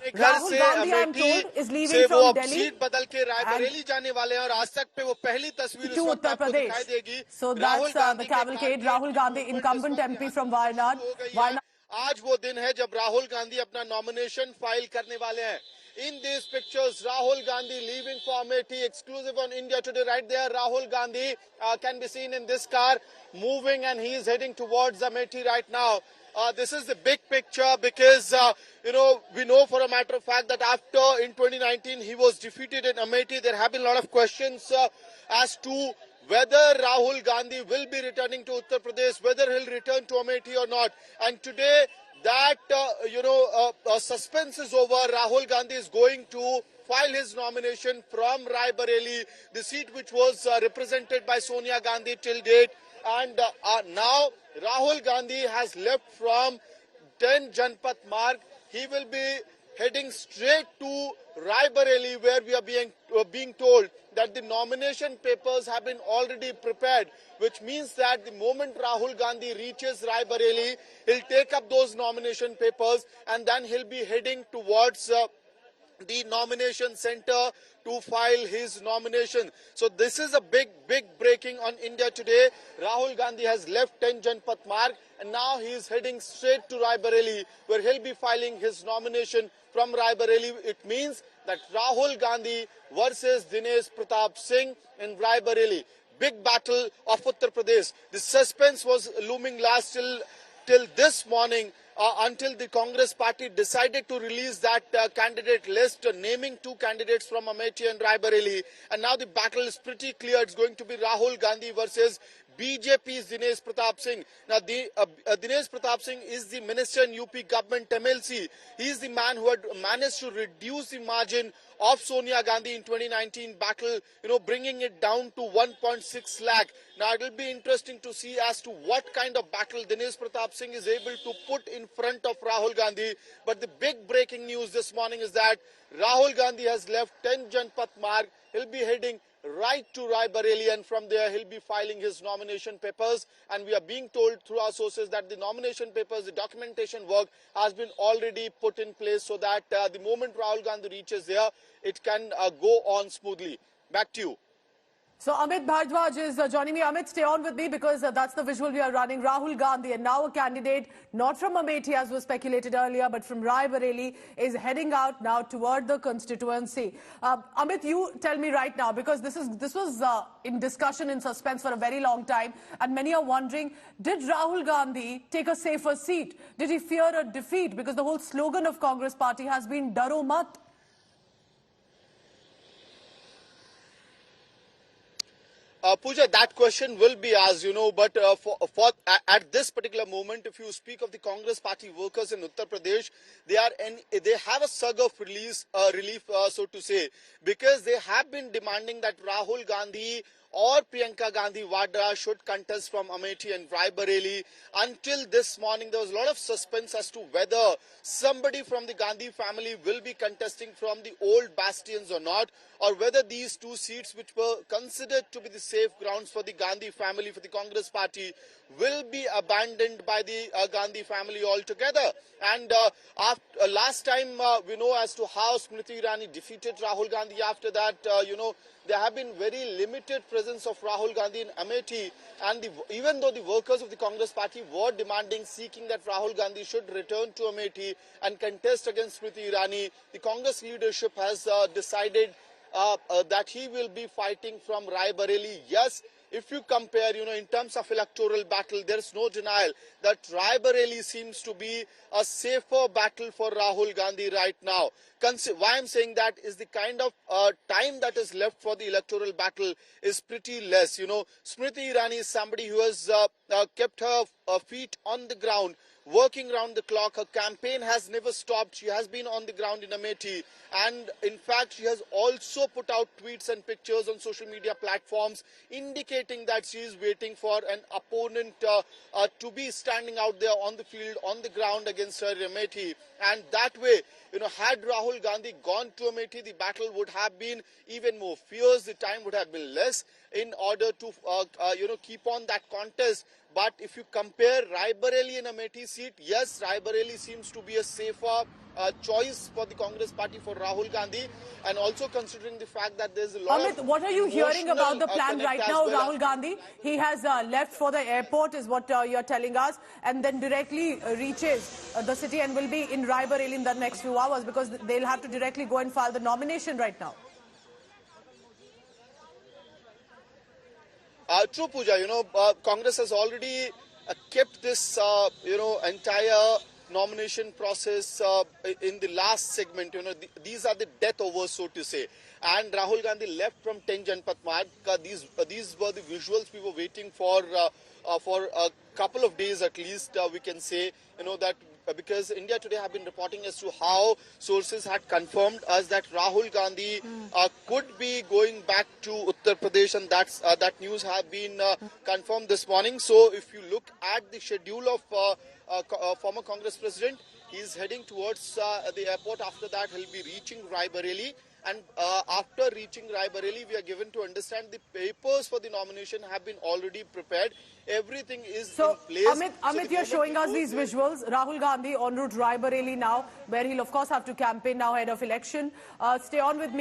अपने घर Rahul से Gandhi, I am Amethi told, is leaving से वो from अब Delhi सीट बदल के and रायबरेली जाने वाले हैं और आज तक पे वो पहली तस्वीर to इस वक्त Uttar आपको दिखाई Pradesh. देगी। So Rahul that's the Gandhi के cavalcade. टारगेट Rahul की Gandhi, मूवमेंट इस incumbent वक्त MP यहाँ from से होना Wayanad. शुरू हो गई है। आज वो दिन है जब राहुल गांधी अपना नॉमिनेशन फाइल करने वाले हैं। In these pictures, Rahul Gandhi leaving for Amethi, exclusive on India Today. Right there, Rahul Gandhi can be seen in this car moving, and he is heading towards Amethi right now. This is the big picture because, we know for a matter of fact that after in 2019 he was defeated in Amethi. There have been a lot of questions as to whether Rahul Gandhi will be returning to Uttar Pradesh, whether he'll return to Amethi or not. And today, that suspense is over. Rahul Gandhi is going to file his nomination from Raebareli, the seat which was represented by Sonia Gandhi till date. And now Rahul Gandhi has left from 10 Janpath Marg. He will be heading straight to Raebareli, where we are being told that the nomination papers have been already prepared, which means that the moment Rahul Gandhi reaches Raebareli, he'll take up those nomination papers and then he'll be heading towards the nomination center to file his nomination. So this is a big breaking on India Today. Rahul Gandhi has left 10 Janpath Marg and now he is heading straight to Raebareli, where he'll be filing his nomination from Raebareli. It means that Rahul Gandhi versus Dinesh Pratap Singh in Raebareli. Big battle of Uttar Pradesh. The suspense was looming last till this morning, until the Congress party decided to release that candidate list, naming two candidates from Amethi and Raebareli. And now the battle is pretty clear. It's going to be Rahul Gandhi versus BJP's Dinesh Pratap Singh. Now, Dinesh Pratap Singh is the minister in UP government MLC. He is the man who had managed to reduce the margin of Sonia Gandhi in 2019 battle, bringing it down to 1.6 lakh. Now, it will be interesting to see as to what kind of battle Dinesh Pratap Singh is able to put in front of Rahul Gandhi. But the big breaking news this morning is that Rahul Gandhi has left 10 Janpath Marg. He'll be heading right to Raebareli, and from there he'll be filing his nomination papers. And we are being told through our sources that the nomination papers, the documentation work has been already put in place so that the moment Rahul Gandhi reaches there, it can go on smoothly. Back to you. So Amit Bhardwaj is joining me. Amit, stay on with me because that's the visual we are running. Rahul Gandhi, and now a candidate not from Amethi as was speculated earlier, but from Raebareli, is heading out now toward the constituency. Amit, you tell me right now, because this was in discussion, in suspense for a very long time, and many are wondering, did Rahul Gandhi take a safer seat? Did he fear a defeat? Because the whole slogan of Congress party has been Daro Mat. Pooja, that question will be asked, but at this particular moment, if you speak of the Congress party workers in Uttar Pradesh, they have a surge of relief, so to say, because they have been demanding that Rahul Gandhi or Priyanka Gandhi Vadra should contest from Amethi and Raebareli. Until this morning, there was a lot of suspense as to whether somebody from the Gandhi family will be contesting from the old bastions or not, or whether these two seats, which were considered to be the safe grounds for the Gandhi family, for the Congress party, will be abandoned by the Gandhi family altogether. And after last time, we know as to how Smriti Irani defeated Rahul Gandhi. After that, there have been very limited presence of Rahul Gandhi in Amethi, and even though the workers of the Congress party were demanding, seeking that Rahul Gandhi should return to Amethi and contest against Smriti Irani, the Congress leadership has decided that he will be fighting from Raebareli. Yes, if you compare, in terms of electoral battle, there is no denial that Raebareli seems to be a safer battle for Rahul Gandhi right now. Why I'm saying that is the kind of time that is left for the electoral battle is pretty less. Smriti Irani is somebody who has kept her feet on the ground, working round the clock. Her campaign has never stopped. She has been on the ground in Amethi, and in fact she has also put out tweets and pictures on social media platforms indicating that she is waiting for an opponent to be standing out there on the field, on the ground against her in Amethi. And that way, had Rahul Gandhi gone to Amethi, the battle would have been even more fierce. The time would have been less in order to keep on that contest. But if you compare Raebareli and Amethi seat, yes, Raebareli seems to be a safer choice for the Congress party for Rahul Gandhi, and also considering the fact that there's a lot Amit, of what are you hearing about the plan connect right as now, well. Rahul Gandhi? He has left for the airport, is what you're telling us, and then directly reaches the city and will be in Raebareli in the next few hours, because they'll have to directly go and file the nomination right now. True, Pooja. Congress has already kept this, entire nomination process in the last segment. These are the death overs, so to say. And Rahul Gandhi left from 10 Janpath Marg. These were the visuals we were waiting for a couple of days at least, we can say, that because India Today have been reporting as to how sources had confirmed us that Rahul Gandhi could be going back to Uttar Pradesh, and that news have been confirmed this morning. So if you look at the schedule of former Congress president, he is heading towards the airport. After that, he'll be reaching Raebareli. And after reaching Raebareli, we are given to understand the papers for the nomination have been already prepared. Everything is in place. Amit, you're showing us these visuals. Rahul Gandhi en route Raebareli now, where he'll of course have to campaign now ahead of election. Stay on with me.